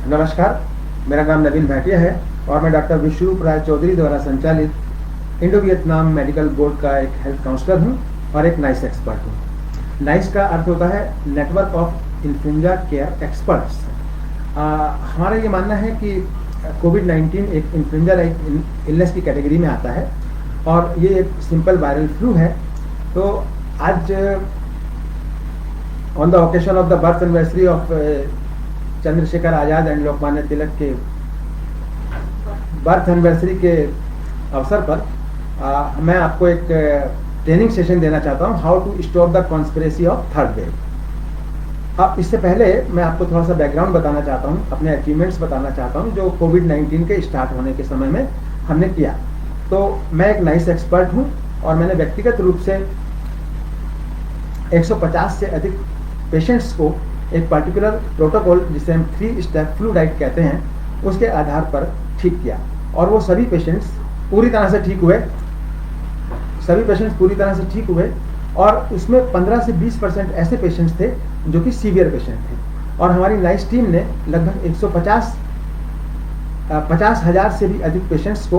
नमस्कार, मेरा नाम नवीन भाटिया है और मैं डॉक्टर विश्वरूप राय चौधरी द्वारा संचालित इंडो वियतनाम मेडिकल बोर्ड का एक हेल्थ काउंसलर हूँ और एक नाइस एक्सपर्ट हूँ। नाइस का अर्थ होता है network of influenza care experts. हमारा ये मानना है कि कोविड-19 एक इन्फ्लुएंजा लाइक इलनेस की कैटेगरी में आता है और ये एक सिंपल वायरल फ्लू है। तो आज on the occasion of the birth anniversary of Chandrashekhar Azad and Lokmanya Tilak के बर्थ एनिवर्सरी के अवसर पर मैं आपको एक ट्रेनिंग सेशन देना चाहता हूँ, how to stop the conspiracy of third wave. अब इससे पहले मैं आपको थोड़ा सा बैकग्राउंड बताना चाहता हूँ, अपने अचीवमेंट्स बताना चाहता हूँ जो कोविड-19 के स्टार्ट होने के समय में हमने किया। तो मैं एक नाइस एक्सपर्ट हूँ और मैंने व्यक्तिगत रूप से 150 से अधिक पेशेंट्स को एक पर्टिकुलर प्रोटोकॉल जिसे हम 3 स्टेप फ्लू डाइट कहते हैं उसके आधार पर ठीक किया और वो सभी पेशेंट्स पूरी तरह से ठीक हुए और उसमें 15 से 20% ऐसे पेशेंट्स थे जो कि सीवियर पेशेंट थे और हमारी नाइस टीम ने लगभग 50,000 से भी अधिक पेशेंट्स को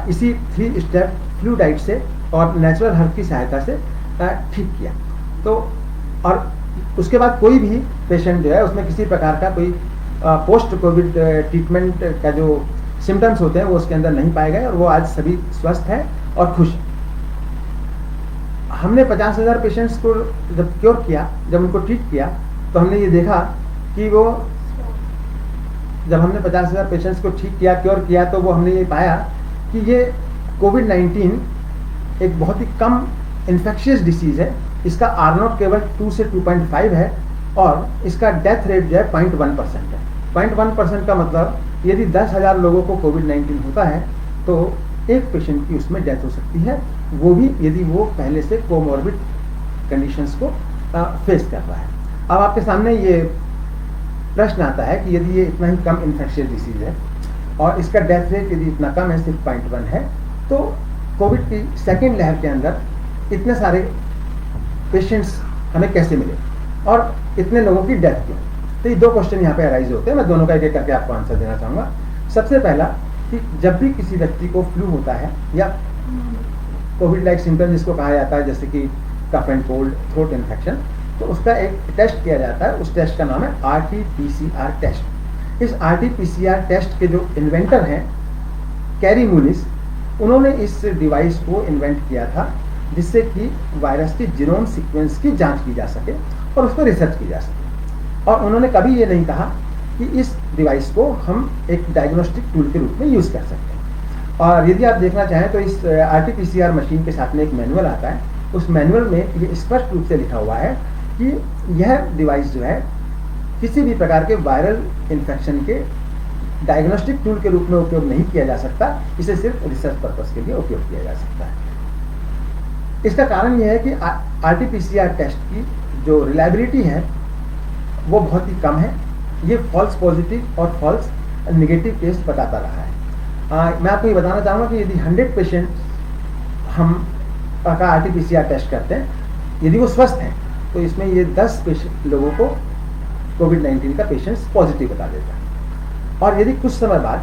इसी 3 स्टेप फ्लू डाइट से और नेचुरल हर्ब की सहायता से ठीक किया। तो और उसके बाद कोई भी पेशेंट जो है उसमें किसी प्रकार का कोई पोस्ट कोविड ट्रीटमेंट का जो सिम्टम्स होते हैं वो उसके अंदर नहीं पाए गए और वो आज सभी स्वस्थ हैं और खुश हैं। हमने 50,000 पेशेंट्स को जब क्योर किया, जब उनको ट्रीट किया, तो हमने ये देखा कि वो जब हमने 50,000 पेशेंट्स को ठीक किया, क्योर किया, तो वो हमने ये पाया कि ये कोविड-19 एक बहुत ही कम इन्फेक्शियस डिसीज़ है। इसका R0 केवल 2 से 2.5 है और इसका डेथ रेट जो है 0.1% है। 0.1% का मतलब यदि 10,000 लोगों को कोविड-19 होता है तो एक पेशेंट की उसमें डेथ हो सकती है, वो भी यदि वो पहले से कोमॉर्बिड कंडीशंस को फेस कर रहा है। अब आपके सामने ये प्रश्न आता है कि यदि ये इतना ही कम इन्फेक्शियस डिसीज है और इसका डेथ रेट यदि इतना कम है, सिर्फ 0.1 है, तो कोविड की सेकेंड लहर के अंदर इतने सारे पेशेंट्स हमें कैसे मिले और इतने लोगों की डेथ क्यों? तो ये 2 क्वेश्चन यहाँ पे अराइज होते हैं। मैं दोनों का एक एक करके आपको आंसर देना चाहूँगा। सबसे पहला कि जब भी किसी व्यक्ति को फ्लू होता है या कोविड लाइक सिम्टम जिसको कहा जाता है, जैसे कि cough and cold, throat infection, तो उसका एक टेस्ट किया जाता है। उस टेस्ट का नाम है RT-PCR टेस्ट। इस RT-PCR टेस्ट के जो इन्वेंटर हैं कैरी मूलिस, उन्होंने इस डिवाइस को इन्वेंट किया था जिससे कि वायरस के जीनोम सीक्वेंस की जांच की जा सके और उस पर रिसर्च की जा सके। और उन्होंने कभी ये नहीं कहा कि इस डिवाइस को हम एक डायग्नोस्टिक टूल के रूप में यूज़ कर सकते हैं। और यदि आप देखना चाहें तो इस RT-PCR मशीन के साथ में एक मैनुअल आता है। उस मैनुअल में ये स्पष्ट रूप से लिखा हुआ है कि यह डिवाइस जो है किसी भी प्रकार के वायरल इन्फेक्शन के डायग्नोस्टिक टूल के रूप में उपयोग नहीं किया जा सकता, इसे सिर्फ रिसर्च पर्पस के लिए उपयोग किया जा सकता है। इसका कारण यह है कि RT-PCR टेस्ट की जो रिलायबिलिटी है वो बहुत ही कम है। ये फॉल्स पॉजिटिव और फॉल्स नेगेटिव केस बताता रहा है। मैं आपको ये बताना चाहूँगा कि यदि 100 पेशेंट हम का RT-PCR टेस्ट करते हैं, यदि वो स्वस्थ हैं, तो इसमें ये 10 लोगों को कोविड-19 का पेशेंट्स पॉजिटिव बता देता है। और यदि कुछ समय बाद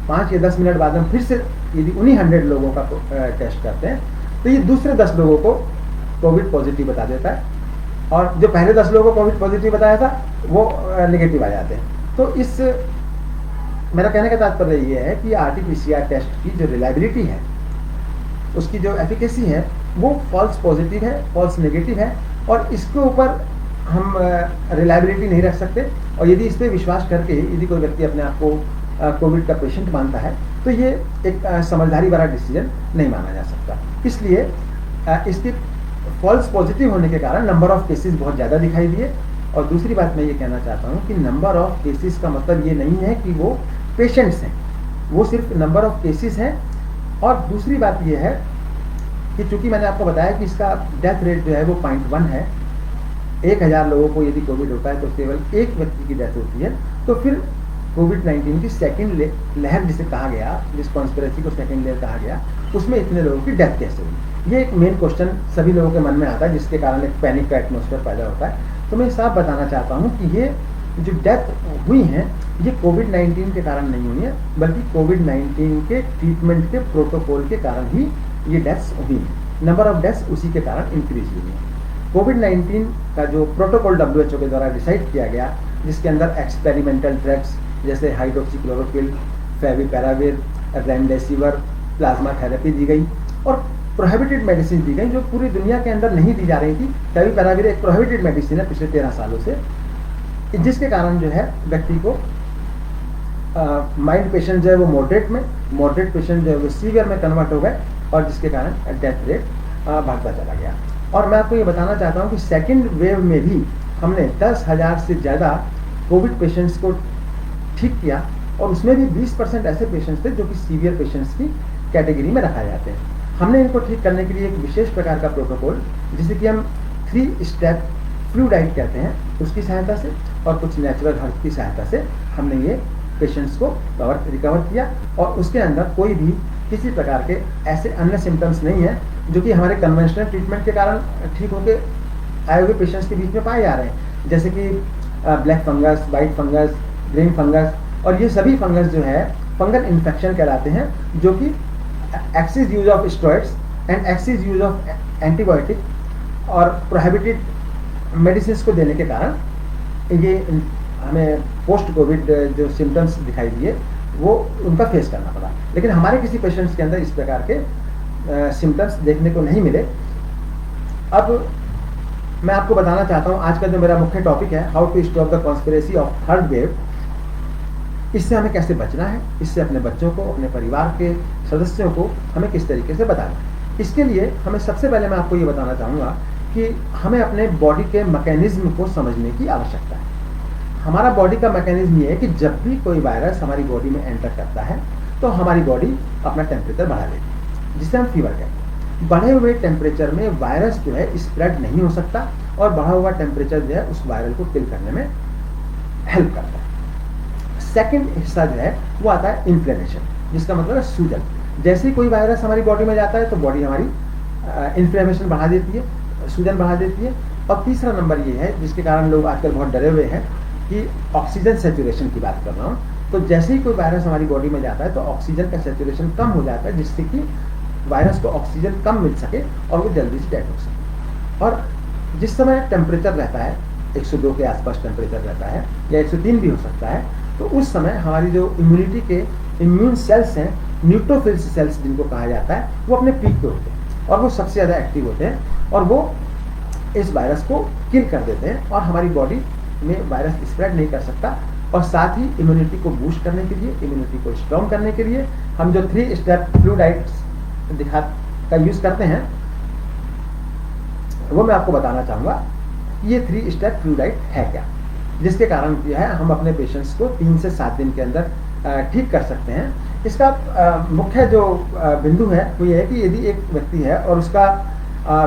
5 या 10 मिनट बाद हम फिर से यदि उन्हीं 100 लोगों का टेस्ट करते हैं तो ये दूसरे 10 लोगों को कोविड पॉजिटिव बता देता है और जो पहले 10 लोगों को कोविड पॉजिटिव बताया था वो नेगेटिव आ जाते हैं। तो इस मेरा कहने का तात्पर्य ये है कि RT-PCR टेस्ट की जो रिलायबिलिटी है, उसकी जो एफिकेसी है, वो फॉल्स पॉजिटिव है, फॉल्स नेगेटिव है और इसके ऊपर हम रिलायबिलिटी नहीं रख सकते। और यदि इस पर विश्वास करके यदि कोई व्यक्ति अपने आप को कोविड का पेशेंट मानता है तो ये एक समझदारी वाला डिसीजन नहीं माना जा सकता। इसलिए इसके फॉल्स पॉजिटिव होने के कारण नंबर ऑफ केसेस बहुत ज़्यादा दिखाई दिए। और दूसरी बात मैं ये कहना चाहता हूँ कि नंबर ऑफ केसेस का मतलब ये नहीं है कि वो पेशेंट्स हैं, वो सिर्फ नंबर ऑफ केसेस हैं। और दूसरी बात ये है कि चूंकि मैंने आपको बताया कि इसका डेथ रेट जो है वो 0.1 है, 1000 लोगों को यदि कोविड होता है तो केवल एक व्यक्ति की डेथ होती है, तो फिर कोविड-19 की सेकेंड लहर जिसे कहा गया, जिस कॉन्स्पिरेसी को सेकेंड लहर कहा गया, उसमें इतने लोगों की डेथ कैसे हुई? ये एक मेन क्वेश्चन सभी लोगों के मन में आता है, जिसके कारण एक पैनिक का एटमॉस्फेयर पैदा होता है। तो मैं साफ बताना चाहता हूँ कि ये जो डेथ हुई हैं ये कोविड-19 के कारण नहीं हुई है, बल्कि कोविड-19 के ट्रीटमेंट के प्रोटोकॉल के कारण ही ये डेथ्स हुई। नंबर ऑफ डेथ्स उसी के कारण इंक्रीज हुई है। कोविड-19 का जो प्रोटोकॉल WHO के द्वारा डिसाइड किया गया, जिसके अंदर एक्सपेरिमेंटल ड्रग्स जैसे hydroxychloroquine, favipiravir, remdesivir, plasma therapy दी गई और प्रोहिबिटेड मेडिसिन दी गई जो पूरी दुनिया के अंदर नहीं दी जा रही थी। फेविपिराविर एक प्रोहिबिटेड मेडिसिन है पिछले 13 सालों से, जिसके कारण जो है व्यक्ति को माइल्ड पेशेंट जो है वो मॉडरेट पेशेंट जो है वो सीवियर में कन्वर्ट हो गए और जिसके कारण डेथ रेट भागता चला गया। और मैं आपको ये बताना चाहता हूँ कि सेकेंड वेव में भी हमने 10,000 से ज़्यादा कोविड पेशेंट्स को ठीक किया और उसमें भी 20% ऐसे पेशेंट्स थे जो कि सीवियर पेशेंट्स की कैटेगरी में रखा जाते हैं। हमने इनको ठीक करने के लिए एक विशेष प्रकार का प्रोटोकॉल, जिसे कि हम 3 स्टेप फ्लू डाइट कहते हैं, उसकी सहायता से और कुछ नेचुरल हर्ब की सहायता से हमने ये पेशेंट्स को रिकवर किया और उसके अंदर कोई भी किसी प्रकार के ऐसे अन्य सिम्टम्स नहीं है जो कि हमारे कन्वेंशनल ट्रीटमेंट के कारण ठीक होकर आए हुए पेशेंट्स के बीच में पाए जा रहे हैं, जैसे कि black fungus, white fungus, green fungus. और ये सभी फंगस जो है फंगल इन्फेक्शन कहलाते हैं, जो कि excess use of steroids and excess use of antibiotic और प्रोहिबिटेड मेडिसिन को देने के कारण ये हमें पोस्ट कोविड जो सिम्टम्स दिखाई दिए वो उनका फेस करना पड़ा। लेकिन हमारे किसी पेशेंट्स के अंदर इस प्रकार के सिम्टम्स देखने को नहीं मिले। अब मैं आपको बताना चाहता हूँ आज का जो मेरा मुख्य टॉपिक है, how to stop the conspiracy of third wave. इससे हमें कैसे बचना है, इससे अपने बच्चों को, अपने परिवार के सदस्यों को हमें किस तरीके से बताना है। इसके लिए हमें सबसे पहले मैं आपको ये बताना चाहूँगा कि हमें अपने बॉडी के मैकेनिज्म को समझने की आवश्यकता है। हमारा बॉडी का मैकेनिज्म ये है कि जब भी कोई वायरस हमारी बॉडी में एंटर करता है तो हमारी बॉडी अपना टेम्परेचर बढ़ा देती है, जिसे हम फीवर कहते हैं। बढ़े हुए टेम्परेचर में वायरस जो है स्प्रेड नहीं हो सकता और बढ़ा हुआ टेम्परेचर जो है उस वायरल को किल करने में हेल्प करता है। सेकेंड हिस्सा जो है वो आता है इन्फ्लेमेशन, जिसका मतलब है सूजन। जैसे ही कोई वायरस हमारी बॉडी में जाता है तो बॉडी हमारी इन्फ्लेमेशन बढ़ा देती है, सूजन बढ़ा देती है। और तीसरा नंबर ये है जिसके कारण लोग आजकल बहुत डरे हुए हैं कि ऑक्सीजन सेचुरेशन की बात कर रहा हूँ। तो जैसे ही कोई वायरस हमारी बॉडी में जाता है तो ऑक्सीजन का सेचुरेशन कम हो जाता है, जिससे कि वायरस को ऑक्सीजन कम मिल सके और वो जल्दी से डेड हो सके। और जिस समय टेम्परेचर रहता है 102 के आसपास टेम्परेचर रहता है या 103 भी हो सकता है, तो उस समय हमारी जो इम्यूनिटी के इम्यून सेल्स हैं, न्यूट्रोफिल्स सेल्स जिनको कहा जाता है, वो अपने पीक पे होते हैं और वो सबसे ज़्यादा एक्टिव होते हैं और वो इस वायरस को किल कर देते हैं और हमारी बॉडी में वायरस स्प्रेड नहीं कर सकता। और साथ ही इम्यूनिटी को बूस्ट करने के लिए, इम्यूनिटी को स्ट्रॉन्ग करने के लिए हम जो 3 स्टेप फ्लू डाइट्स का यूज करते हैं वो मैं आपको बताना चाहूँगा। ये 3 स्टेप फ्लू डाइट है क्या, जिसके कारण जो है हम अपने पेशेंट्स को 3 से 7 दिन के अंदर ठीक कर सकते हैं। इसका मुख्य जो बिंदु है वो ये है कि यदि एक व्यक्ति है और उसका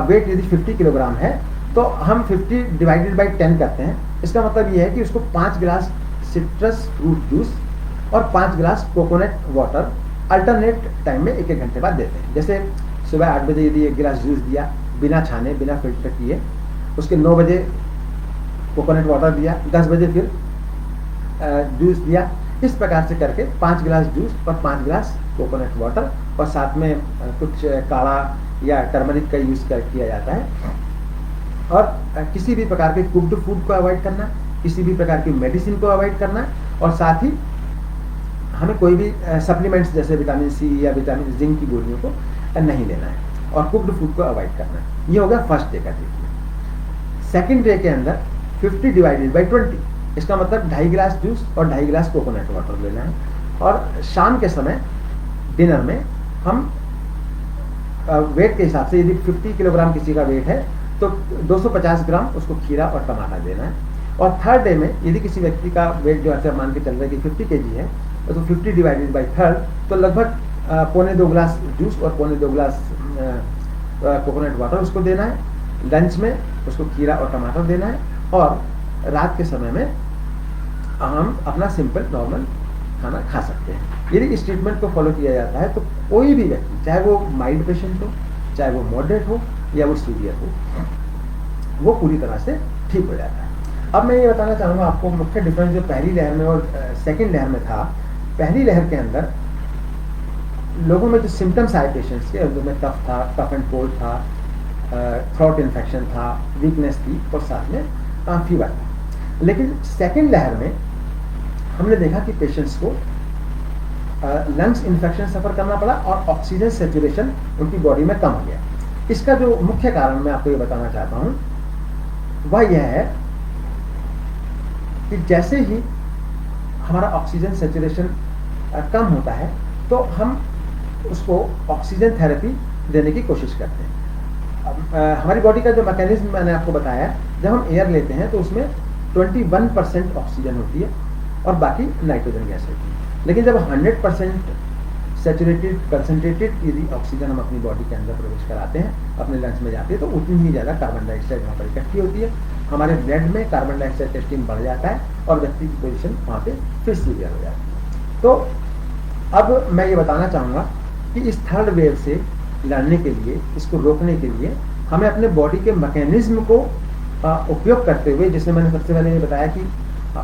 वेट यदि 50 किलोग्राम है तो हम 50 डिवाइडेड बाई 10 करते हैं। इसका मतलब ये है कि उसको 5 गिलास सिट्रस फ्रूट जूस और 5 गिलास कोकोनट वाटर अल्टरनेट टाइम में 1-1 घंटे बाद देते हैं। जैसे सुबह 8 बजे यदि 1 गिलास जूस दिया बिना छाने, बिना फिल्टर किए, उसके 9 बजे कोकोनट वाटर दिया, 10 बजे फिर जूस दिया। इस प्रकार से करके 5 गिलास जूस और 5 गिलास कोकोनट वाटर और साथ में कुछ काढ़ा या टर्मरिक का यूज किया जाता है। और किसी भी प्रकार के कुक्ड फूड को अवॉइड करना, किसी भी प्रकार की मेडिसिन को अवॉइड करना और साथ ही हमें कोई भी सप्लीमेंट्स जैसे विटामिन सी या विटामिन जिंक की गोलियों को नहीं लेना है और कुक्ड फूड को अवॉइड करना है। ये हो गया फर्स्ट डे का ट्रीटमेंट। सेकेंड डे के अंदर 50 डिवाइडेड बाई 20, इसका मतलब 2.5 गिलास जूस और 2.5 गिलास कोकोनट वाटर लेना है। और शाम के समय डिनर में हम वेट के हिसाब से, यदि 50 किलोग्राम किसी का वेट है तो 250 ग्राम उसको खीरा और टमाटर देना है। और थर्ड डे में यदि किसी व्यक्ति का वेट जो ऐसे मान के चल रहा है कि 50 kg है तो 50 डिवाइडेड बाई 3 तो लगभग 1.25 गिलास जूस और 1.25 गिलास कोकोनट वाटर उसको देना है। लंच में उसको खीरा और टमाटर देना है और रात के समय में हम अपना सिंपल नॉर्मल खाना खा सकते हैं। यदि इस ट्रीटमेंट को फॉलो किया जाता है तो कोई भी व्यक्ति, चाहे वो माइल्ड पेशेंट हो, चाहे वो मॉडरेट हो या वो सीवियर हो, वो पूरी तरह से ठीक हो जाता है। अब मैं ये बताना चाहूँगा आपको मुख्य डिफरेंस जो पहली लहर में और सेकेंड लहर में था। पहली लहर के अंदर लोगों में जो सिम्टम्स आए पेशेंट्स के, उनमें कफ था, कफ एंड कोल्ड था, थ्रोट इन्फेक्शन था, वीकनेस थी और साथ में फीवर था। लेकिन सेकेंड लहर में हमने देखा कि पेशेंट्स को लंग्स इन्फेक्शन सफ़र करना पड़ा और ऑक्सीजन सेचुरेशन उनकी बॉडी में कम हो गया। इसका जो मुख्य कारण मैं आपको ये बताना चाहता हूँ वह यह है कि जैसे ही हमारा ऑक्सीजन सेचुरेशन कम होता है तो हम उसको ऑक्सीजन थेरेपी देने की कोशिश करते हैं। हमारी बॉडी का जो मैकेनिज्म मैंने आपको बताया, जब हम एयर लेते हैं तो उसमें 21% ऑक्सीजन होती है और बाकी नाइट्रोजन गैस होती है। लेकिन जब 100% सैचुरेटेड कंसनट्रेटेड यदि ऑक्सीजन हम अपनी बॉडी के अंदर प्रवेश कराते हैं, अपने लंग्स में जाती है, तो उतनी ही ज़्यादा कार्बन डाइऑक्साइड वहाँ पर इकट्ठी होती है। हमारे ब्लड में कार्बन डाइऑक्साइड टेस्टिंग बढ़ जाता है और व्यक्ति की पोजीशन वहाँ पे फिर सीवियर हो जाती है। तो अब मैं ये बताना चाहूँगा कि इस थर्ड वेव से लड़ने के लिए, इसको रोकने के लिए हमें अपने बॉडी के मैकेनिज्म को उपयोग करते हुए, जैसे मैंने सबसे पहले ये बताया कि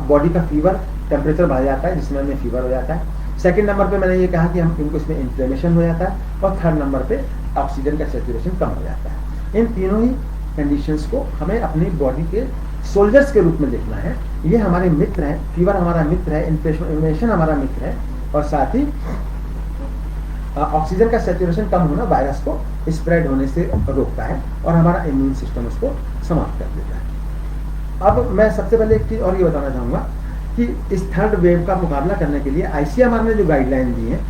बॉडी का फीवर टेम्परेचर बढ़ जाता है जिसमें हमें फीवर हो जाता है। सेकंड नंबर पे मैंने ये कहा कि हम इनको इसमें इन्फ्लेमेशन हो जाता है और थर्ड नंबर पे ऑक्सीजन का सैचुरेशन कम हो जाता है। इन तीनों ही कंडीशंस को हमें अपनी बॉडी के सोल्जर्स के रूप में देखना है। ये हमारे मित्र हैं, फीवर हमारा मित्र है, इन्फ्लेमेशन हमारा मित्र है और साथ ही ऑक्सीजन का सैचुरेशन कम होना वायरस को स्प्रेड होने से रोकता है और हमारा इम्यून सिस्टम उसको समाप्त कर देता है। अब मैं सबसे पहले एक चीज़ और ये बताना चाहूँगा कि इस थर्ड वेव का मुकाबला करने के लिए आईसीएमआर ने जो गाइडलाइन दी है,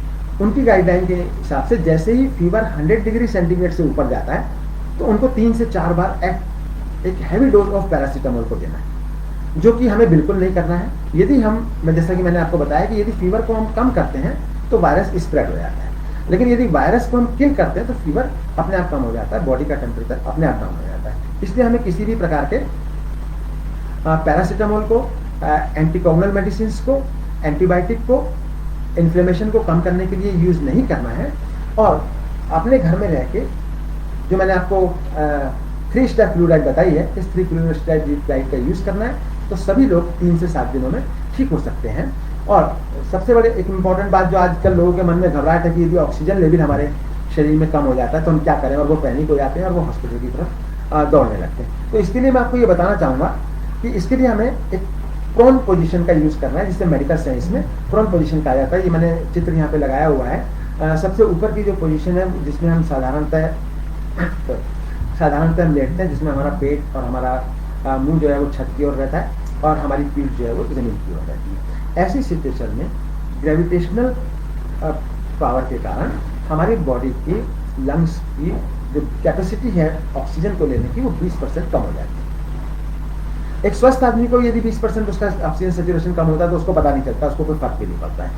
उनकी गाइडलाइन के हिसाब से जैसे ही फीवर 100 डिग्री सेंटीग्रेड से ऊपर जाता है तो उनको 3 से 4 बार एक हैवी डोज ऑफ पैरासीटामोल को देना है, जो कि हमें बिल्कुल नहीं करना है। यदि जैसा कि मैंने आपको बताया कि यदि फीवर को हम कम करते हैं तो वायरस स्प्रेड हो जाता है, लेकिन यदि वायरस को हम किल करते हैं तो फीवर अपने आप कम हो जाता है, बॉडी का टेम्परेचर अपने आप डाउन हो जाता है। इसलिए हमें किसी भी प्रकार के पैरासीटामोल को, एंटीकोगुलल मेडिसिन को, एंटीबायोटिक को इन्फ्लेमेशन को कम करने के लिए यूज़ नहीं करना है और अपने घर में रह के जो मैंने आपको 3 स्टेप फ्लू डाइट बताई है, इस 3 स्टेप डाइट का यूज़ करना है तो सभी लोग 3 से 7 दिनों में ठीक हो सकते हैं। और सबसे बड़े एक इम्पॉर्टेंट बात जो आजकल लोगों के मन में घबराहट है कि यदि ऑक्सीजन लेवल हमारे शरीर में कम हो जाता है तो हम क्या करें, और वो पैनिक हो जाते हैं और वो हॉस्पिटल की तरफ दौड़ने लगते हैं। तो इसके लिए मैं आपको ये बताना चाहूँगा कि इसके लिए हमें एक प्रोन पोजीशन का यूज़ करना है, जिसे मेडिकल साइंस में प्रोन पोजीशन कहा जाता है। ये मैंने चित्र यहाँ पे लगाया हुआ है। सबसे ऊपर की जो पोजीशन है जिसमें हम साधारणतः लेटते हैं, जिसमें हमारा पेट और हमारा मुंह जो है वो छत की ओर रहता है और हमारी पीठ जो है वो जमीन की ओर रहती है। ऐसी सिचुएशन में ग्रेविटेशनल पावर के कारण हमारी बॉडी की लंग्स की जो कैपेसिटी है ऑक्सीजन को लेने की वो 20% कम हो जाती है। एक स्वस्थ आदमी को यदि 20% उसका ऑक्सीजन सैचुरेशन कम होता है तो उसको पता नहीं चलता, उसको कोई फर्क भी नहीं पड़ता है।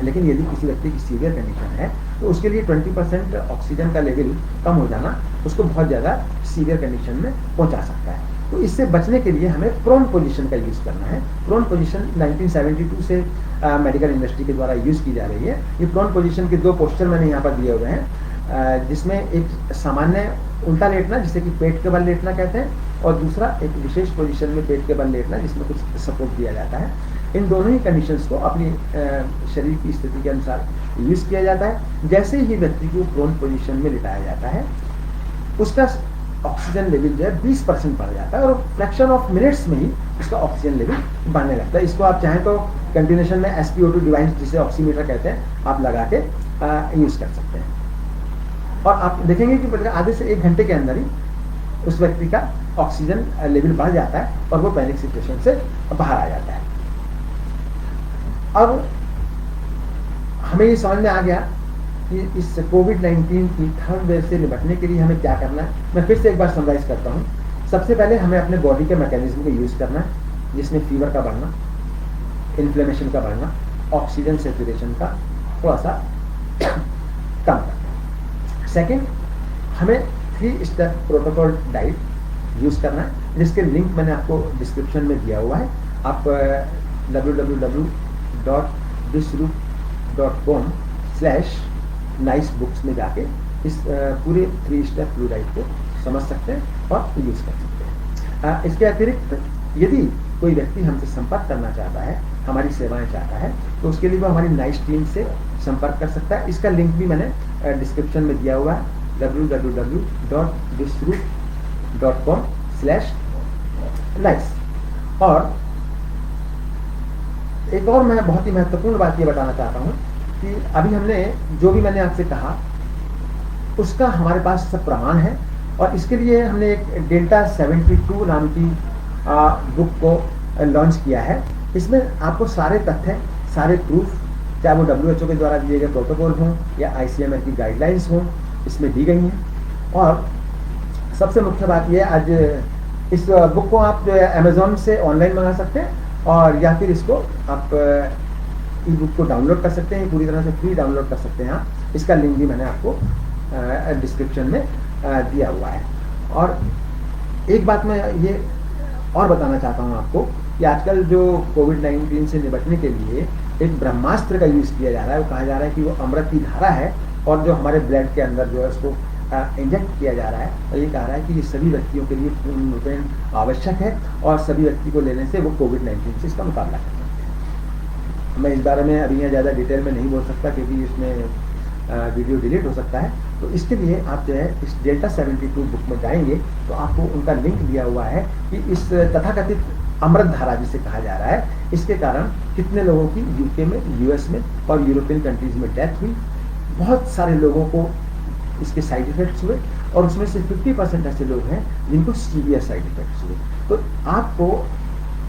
लेकिन यदि किसी व्यक्ति की सीवियर कंडीशन है तो उसके लिए 20% ऑक्सीजन का लेवल कम हो जाना उसको बहुत ज़्यादा सीवियर कंडीशन में पहुंचा सकता है। तो इससे बचने के लिए हमें प्रोन पोजीशन का यूज़ करना है। प्रोन पोजीशन 1972 से मेडिकल इंडस्ट्री के द्वारा यूज़ की जा रही है। ये प्रोन पोजीशन के 2 पोस्टर मैंने यहाँ पर दिए हुए हैं, जिसमें एक सामान्य उल्टा लेटना जिसे कि पेट के बल लेटना कहते हैं और दूसरा एक विशेष पोजीशन में पेट के बल लेटना जिसमें कुछ सपोर्ट दिया जाता है। इन दोनों ही कंडीशंस को अपनी शरीर की स्थिति के अनुसार यूज़ किया जाता है। जैसे ही व्यक्ति को प्रोन पोजीशन में लिटाया जाता है उसका ऑक्सीजन लेवल जो है 20% बढ़ जाता है और फ्रैक्शन ऑफ मिनट्स में ही उसका ऑक्सीजन लेवल बढ़ने लगता है। इसको आप चाहें तो कंटिन्यूशन में SpO2 डिवाइस जिसे ऑक्सीमीटर कहते हैं आप लगा के यूज़ कर सकते हैं और आप देखेंगे कि आधे से 1 घंटे के अंदर ही उस व्यक्ति का ऑक्सीजन लेवल बढ़ जाता है और वो पैनिक सिचुएशन से बाहर आ जाता है। अब हमें ये समझ में आ गया कि इस कोविड-19 की थर्ड वेव से निपटने के लिए हमें क्या करना है। मैं फिर से एक बार समराइज करता हूँ। सबसे पहले हमें अपने बॉडी के मैकेनिज्म को यूज़ करना है, जिसमें फीवर का बढ़ना, इन्फ्लेमेशन का बढ़ना, ऑक्सीजन सैचुरेशन का थोड़ा सा कम करना। सेकेंड, हमें 3 स्टेप प्रोटोकॉल डाइट यूज़ करना है, जिसके लिंक मैंने आपको डिस्क्रिप्शन में दिया हुआ है। आप www.visrup.com/nice-books में जाके इस पूरे 3 स्टेप फ्लू डाइट को समझ सकते हैं और यूज़ कर सकते हैं। इसके अतिरिक्त यदि कोई व्यक्ति हमसे संपर्क करना चाहता है, हमारी सेवाएं चाहता है, तो उसके लिए वो हमारी नाइस टीम से संपर्क कर सकता है। इसका लिंक भी मैंने डिस्क्रिप्शन में दिया हुआ है, www.visgroup.com/nice। और एक और मैं बहुत ही महत्वपूर्ण बात ये बताना चाहता हूँ कि अभी हमने जो भी मैंने आपसे कहा उसका हमारे पास सब प्रमाण है, और इसके लिए हमने एक डेल्टा 72 नाम की बुक को लॉन्च किया है। इसमें आपको सारे तथ्य, सारे प्रूफ, चाहे वो WHO के द्वारा दिए गए प्रोटोकॉल हों या ICMR की गाइडलाइंस हों, इसमें दी गई हैं। और सबसे मुख्य बात यह, आज इस बुक को आप जो है अमेजोन से ऑनलाइन मंगा सकते हैं, और या फिर इसको आप ई बुक को डाउनलोड कर सकते हैं, पूरी तरह से फ्री डाउनलोड कर सकते हैं आप। इसका लिंक भी मैंने आपको डिस्क्रिप्शन में दिया हुआ है। और एक बात मैं ये और बताना चाहता हूँ आपको कि आजकल जो कोविड-19 से निपटने के लिए एक ब्रह्मास्त्र का यूज़ किया जा रहा है, वो कहा जा रहा है कि वो अमृत की धारा है, और जो हमारे ब्लड के अंदर जो है उसको इंजेक्ट किया जा रहा है, और ये कहा रहा है कि ये सभी व्यक्तियों के लिए पूर्ण रूपेण आवश्यक है, और सभी व्यक्ति को लेने से वो कोविड-19 से इसका मुकाबला कर सकते हैं। मैं इस बारे में अभी यहाँ ज़्यादा डिटेल में नहीं बोल सकता, क्योंकि इसमें वीडियो डिलीट हो सकता है। तो इसके लिए आप जो है इस डेल्टा 72 बुक में जाएंगे तो आपको उनका लिंक दिया हुआ है कि इस तथाकथित अमृत धारा जिसे कहा जा रहा है, इसके कारण कितने लोगों की यूके में, यूएस में और यूरोपियन कंट्रीज में डेथ हुई। बहुत सारे लोगों को इसके साइड इफेक्ट्स हुए, और उसमें से 50% ऐसे लोग हैं जिनको सीवियर साइड इफेक्ट्स हुए। तो आपको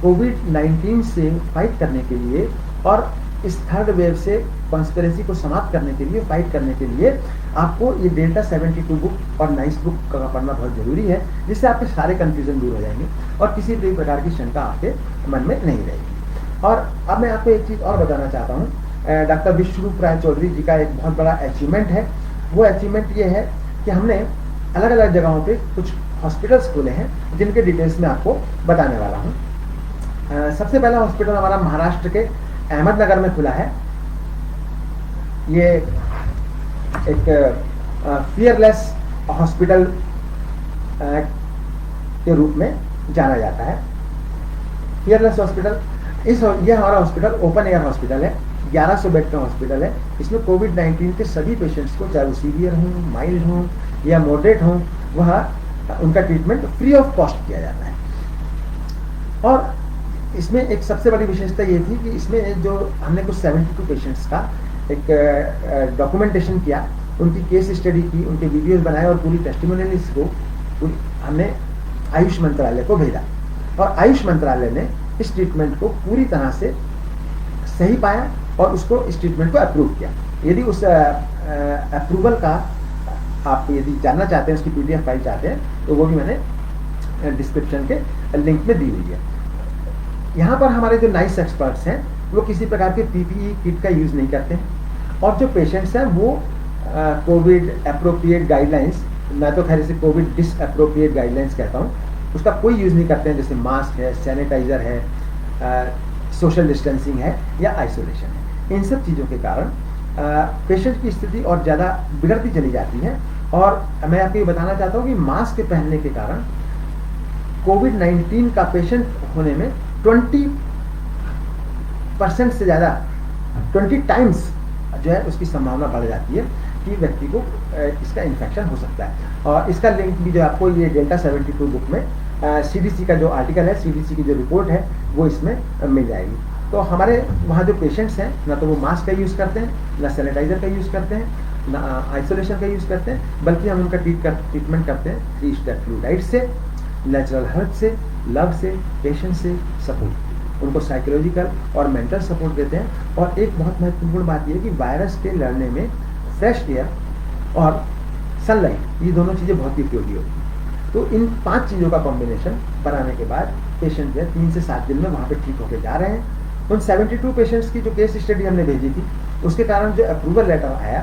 कोविड-19 से फाइट करने के लिए और इस थर्ड वेव से कॉन्स्पिरेसी को समाप्त करने के लिए, फाइट करने के लिए आपको ये डेल्टा 72 बुक और नाइस बुक का पढ़ना बहुत जरूरी है, जिससे आपके सारे कंफ्यूजन दूर हो जाएंगे और किसी भी प्रकार की शंका आपके मन में नहीं रहेगी। और अब मैं आपको एक चीज़ और बताना चाहता हूँ। डॉक्टर विश्वरूप राय चौधरी जी का एक बहुत बड़ा अचीवमेंट है। वो अचीवमेंट ये है कि हमने अलग अलग जगहों पे कुछ हॉस्पिटल्स खोले हैं, जिनके डिटेल्स में आपको बताने वाला हूँ। सबसे पहला हॉस्पिटल हमारा महाराष्ट्र के अहमदनगर में खुला है। ये एक फियरलेस हॉस्पिटल के रूप में जाना जाता है। फियरलेस हॉस्पिटल, ये हमारा हॉस्पिटल ओपन एयर हॉस्पिटल है, 1100 बेड का हॉस्पिटल है। इसमें कोविड-19 के सभी पेशेंट्स को, चाहे वो सीवियर हों, माइल्ड हों या मॉडरेट हों, वह उनका ट्रीटमेंट फ्री ऑफ कॉस्ट किया जाता है। और इसमें एक सबसे बड़ी विशेषता ये थी कि इसमें जो हमने कुछ 72 पेशेंट्स का एक डॉक्यूमेंटेशन किया, उनकी केस स्टडी की, उनके वीडियोस बनाए और पूरी टेस्टिमोनियल्स को हमने आयुष मंत्रालय को भेजा, और आयुष मंत्रालय ने इस ट्रीटमेंट को पूरी तरह से सही पाया और उसको, इस ट्रीटमेंट को अप्रूव किया। यदि उस अप्रूवल का आप यदि जानना चाहते हैं, उसकी PDF फाइल चाहते हैं, तो वो भी मैंने डिस्क्रिप्शन के लिंक में दी हुई है। यहाँ पर हमारे जो नाइस एक्सपर्ट्स हैं वो किसी प्रकार के PPE किट का यूज़ नहीं करते हैं, और जो पेशेंट्स हैं वो कोविड अप्रोप्रिएट गाइडलाइंस, मैं तो खैर इसे कोविड डिसअप्रोप्रिएट गाइडलाइंस कहता हूँ, उसका कोई यूज़ नहीं करते हैं। जैसे मास्क है, सैनिटाइज़र है, सोशल डिस्टेंसिंग है या आइसोलेशन है। इन सब चीज़ों के कारण पेशेंट की स्थिति और ज़्यादा बिगड़ती चली जाती है। और मैं आपको ये बताना चाहता हूँ कि मास्क पहनने के कारण कोविड-19 का पेशेंट होने में 20% से ज़्यादा, 20 टाइम्स जो है उसकी संभावना बढ़ जाती है कि व्यक्ति को इसका इन्फेक्शन हो सकता है। और इसका लिंक भी जो आपको ये डेल्टा 72 बुक में CDC का जो आर्टिकल है, CDC की जो रिपोर्ट है, वो इसमें मिल जाएगी। तो हमारे वहाँ जो पेशेंट्स हैं, ना तो वो मास्क का यूज़ करते हैं, ना सैनिटाइज़र का यूज़ करते हैं, ना आइसोलेशन का यूज़ करते हैं, बल्कि हम उनका ट्रीटमेंट करते हैं 3 स्टेप फ्लूइड से, नेचुरल हर्ब से, लव से, पेशेंस से, सपोर्ट, उनको साइकोलॉजिकल और मेंटल सपोर्ट देते हैं। और एक बहुत महत्वपूर्ण बात यह है कि वायरस के लड़ने में फ्रेश एयर और सनलाइट, ये दोनों चीज़ें बहुत ही उपयोगी होती हैं। तो इन 5 चीज़ों का कॉम्बिनेशन बनाने के बाद पेशेंट जो है 3 से 7 दिन में वहाँ पे ठीक होकर जा रहे हैं। उन 72 पेशेंट्स की जो केस स्टडी हमने भेजी थी, उसके कारण जो अप्रूवल लेटर आया,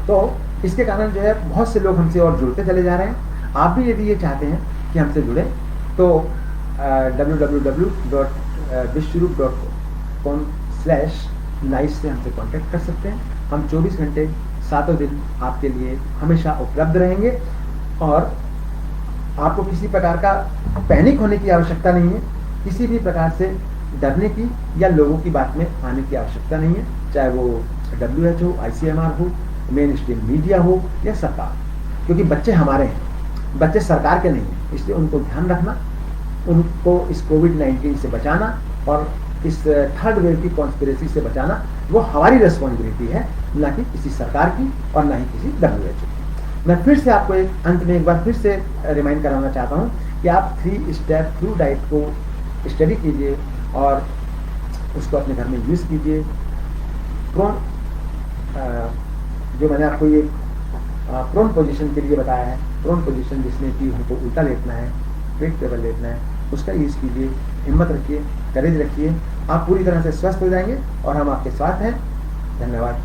तो इसके कारण जो है बहुत से लोग हमसे और जुड़ते चले जा रहे हैं। आप भी यदि ये चाहते हैं कि हमसे जुड़ें तो www.vishwaroop.com/nice से हमसे कांटेक्ट कर सकते हैं। हम 24 घंटे 7 दिन आपके लिए हमेशा उपलब्ध रहेंगे, और आपको किसी प्रकार का पैनिक होने की आवश्यकता नहीं है। किसी भी प्रकार से डरने की या लोगों की बात में आने की आवश्यकता नहीं है, चाहे वो WHO, ICMR हो, मेन स्ट्रीम मीडिया हो या सरकार, क्योंकि बच्चे हमारे हैं, बच्चे सरकार के नहीं हैं। इसलिए उनको ध्यान रखना, उनको इस कोविड-19 से बचाना और इस थर्ड वेव की कॉन्स्पिरेसी से बचाना वो हमारी रिस्पॉन्सिबिलिटी है, ना कि किसी सरकार की और ना ही किसी WHO की। मैं फिर से आपको अंत में एक बार फिर से रिमाइंड कराना चाहता हूँ कि आप 3 स्टेप फ्लू डाइट को स्टडी कीजिए और उसको अपने घर में यूज़ कीजिए। प्रोन जो मैंने आपको ये प्रोन पोजीशन के लिए बताया है, प्रोन पोजीशन जिसमें कि हमको उल्टा लेटना है, पेट टेबल लेटना है, उसका यूज़ कीजिए। हिम्मत रखिए, करेज रखिए, आप पूरी तरह से स्वस्थ हो जाएंगे और हम आपके साथ हैं। धन्यवाद।